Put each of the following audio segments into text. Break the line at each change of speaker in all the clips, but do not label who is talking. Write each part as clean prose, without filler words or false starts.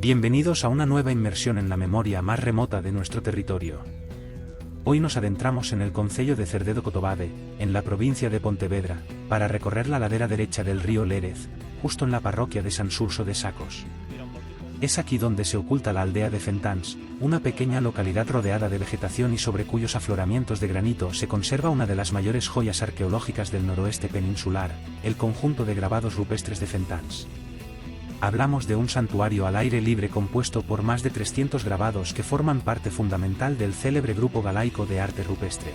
Bienvenidos a una nueva inmersión en la memoria más remota de nuestro territorio. Hoy nos adentramos en el concello de Cerdedo-Cotobade, en la provincia de Pontevedra, para recorrer la ladera derecha del río Lérez, justo en la parroquia de San Surso de Sacos. Es aquí donde se oculta la aldea de Fentáns, una pequeña localidad rodeada de vegetación y sobre cuyos afloramientos de granito se conserva una de las mayores joyas arqueológicas del noroeste peninsular, el conjunto de grabados rupestres de Fentáns. Hablamos de un santuario al aire libre compuesto por más de 300 grabados que forman parte fundamental del célebre grupo galaico de arte rupestre.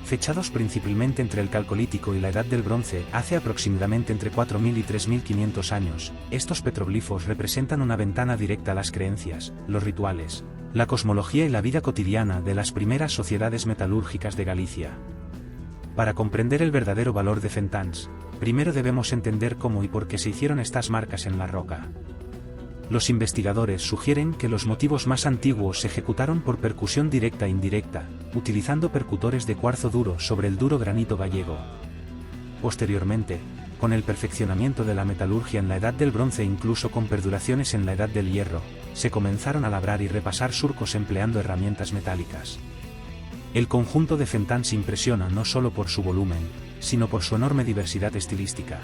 Fechados principalmente entre el Calcolítico y la Edad del Bronce, hace aproximadamente entre 4.000 y 3.500 años, estos petroglifos representan una ventana directa a las creencias, los rituales, la cosmología y la vida cotidiana de las primeras sociedades metalúrgicas de Galicia. Para comprender el verdadero valor de Fentáns, primero debemos entender cómo y por qué se hicieron estas marcas en la roca. Los investigadores sugieren que los motivos más antiguos se ejecutaron por percusión directa e indirecta, utilizando percutores de cuarzo duro sobre el duro granito gallego. Posteriormente, con el perfeccionamiento de la metalurgia en la Edad del Bronce e incluso con perduraciones en la Edad del Hierro, se comenzaron a labrar y repasar surcos empleando herramientas metálicas. El conjunto de Fentáns impresiona no solo por su volumen, sino por su enorme diversidad estilística.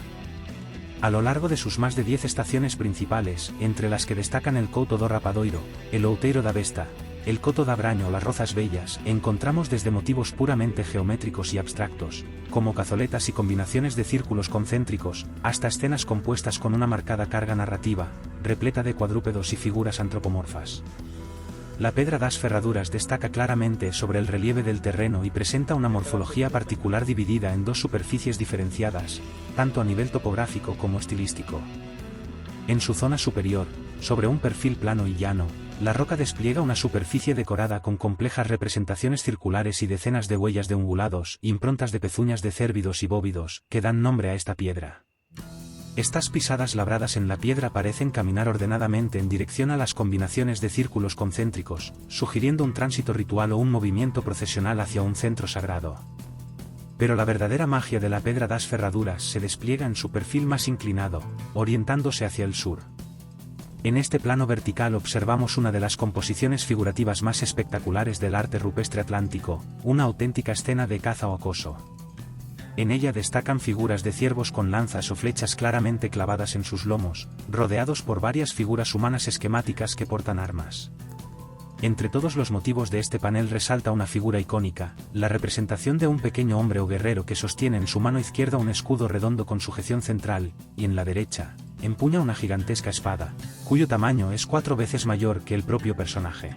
A lo largo de sus más de 10 estaciones principales, entre las que destacan el Couto do Rapadoiro, el Outeiro da Besta, el Coto da Braño o las Rozas Bellas, encontramos desde motivos puramente geométricos y abstractos, como cazoletas y combinaciones de círculos concéntricos, hasta escenas compuestas con una marcada carga narrativa, repleta de cuadrúpedos y figuras antropomorfas. La Pedra das Ferraduras destaca claramente sobre el relieve del terreno y presenta una morfología particular dividida en dos superficies diferenciadas, tanto a nivel topográfico como estilístico. En su zona superior, sobre un perfil plano y llano, la roca despliega una superficie decorada con complejas representaciones circulares y decenas de huellas de ungulados, improntas de pezuñas de cérvidos y bóvidos, que dan nombre a esta piedra. Estas pisadas labradas en la piedra parecen caminar ordenadamente en dirección a las combinaciones de círculos concéntricos, sugiriendo un tránsito ritual o un movimiento procesional hacia un centro sagrado. Pero la verdadera magia de la Pedra das Ferraduras se despliega en su perfil más inclinado, orientándose hacia el sur. En este plano vertical observamos una de las composiciones figurativas más espectaculares del arte rupestre atlántico, una auténtica escena de caza o acoso. En ella destacan figuras de ciervos con lanzas o flechas claramente clavadas en sus lomos, rodeados por varias figuras humanas esquemáticas que portan armas. Entre todos los motivos de este panel resalta una figura icónica, la representación de un pequeño hombre o guerrero que sostiene en su mano izquierda un escudo redondo con sujeción central, y en la derecha, empuña una gigantesca espada, cuyo tamaño es 4 veces mayor que el propio personaje.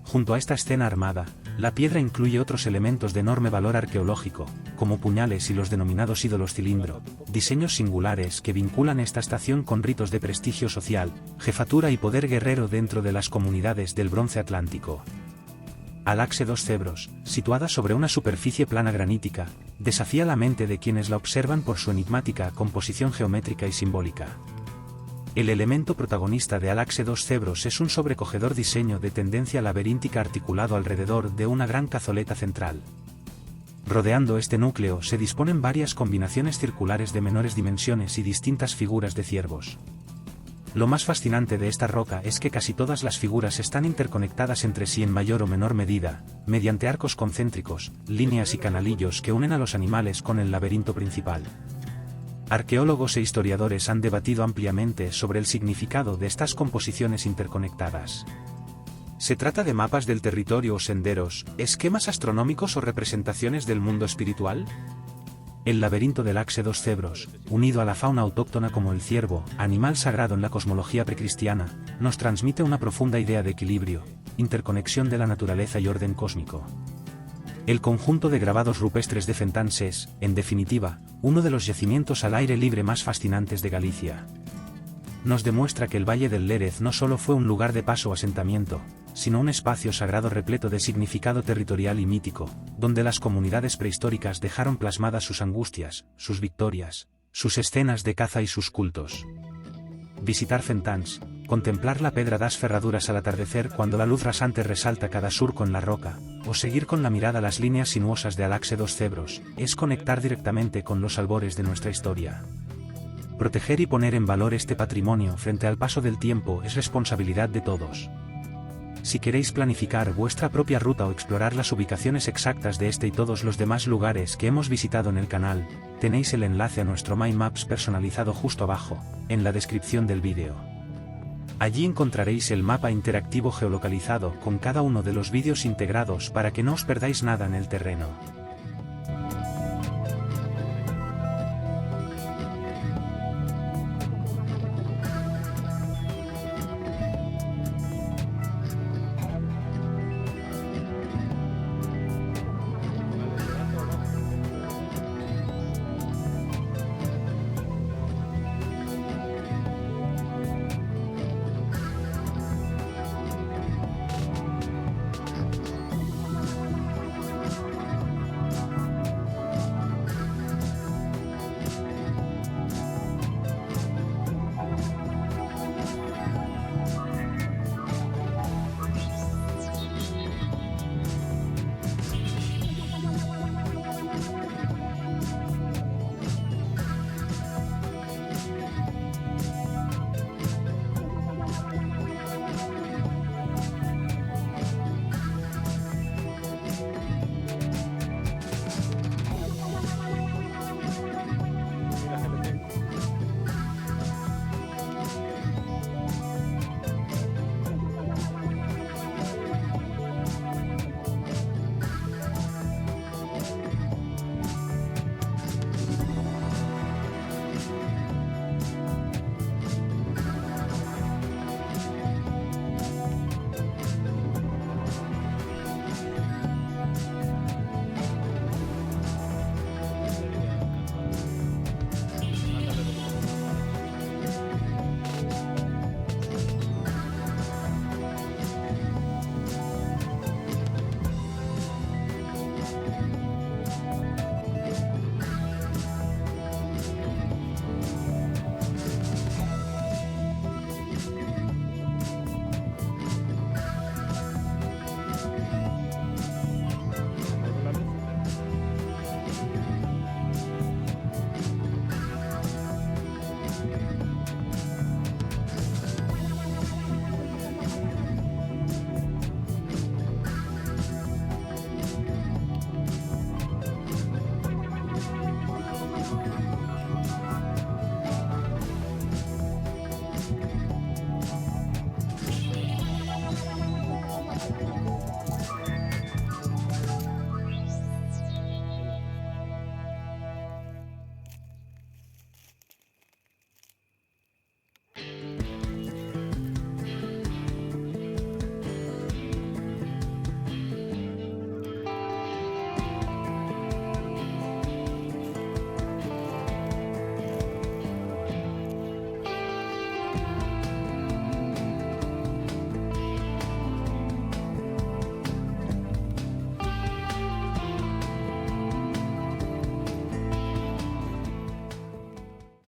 Junto a esta escena armada, la piedra incluye otros elementos de enorme valor arqueológico, como puñales y los denominados ídolos cilindro, diseños singulares que vinculan esta estación con ritos de prestigio social, jefatura y poder guerrero dentro de las comunidades del Bronce Atlántico. Alaxe dos Cebros, situada sobre una superficie plana granítica, desafía la mente de quienes la observan por su enigmática composición geométrica y simbólica. El elemento protagonista de Alaxe dos Cebros es un sobrecogedor diseño de tendencia laberíntica articulado alrededor de una gran cazoleta central. Rodeando este núcleo se disponen varias combinaciones circulares de menores dimensiones y distintas figuras de ciervos. Lo más fascinante de esta roca es que casi todas las figuras están interconectadas entre sí en mayor o menor medida, mediante arcos concéntricos, líneas y canalillos que unen a los animales con el laberinto principal. Arqueólogos e historiadores han debatido ampliamente sobre el significado de estas composiciones interconectadas. ¿Se trata de mapas del territorio o senderos, esquemas astronómicos o representaciones del mundo espiritual? El laberinto del Alaxe dos Cebros, unido a la fauna autóctona como el ciervo, animal sagrado en la cosmología precristiana, nos transmite una profunda idea de equilibrio, interconexión de la naturaleza y orden cósmico. El conjunto de grabados rupestres de Fentáns es, en definitiva, uno de los yacimientos al aire libre más fascinantes de Galicia. Nos demuestra que el Valle del Lérez no solo fue un lugar de paso o asentamiento, sino un espacio sagrado repleto de significado territorial y mítico, donde las comunidades prehistóricas dejaron plasmadas sus angustias, sus victorias, sus escenas de caza y sus cultos. Visitar Fentáns, contemplar la pedra das ferraduras al atardecer cuando la luz rasante resalta cada surco en la roca, o seguir con la mirada las líneas sinuosas de Alaxe dos Cebros, es conectar directamente con los albores de nuestra historia. Proteger y poner en valor este patrimonio frente al paso del tiempo es responsabilidad de todos. Si queréis planificar vuestra propia ruta o explorar las ubicaciones exactas de este y todos los demás lugares que hemos visitado en el canal, tenéis el enlace a nuestro Mind Maps personalizado justo abajo, en la descripción del vídeo. Allí encontraréis el mapa interactivo geolocalizado con cada uno de los vídeos integrados para que no os perdáis nada en el terreno.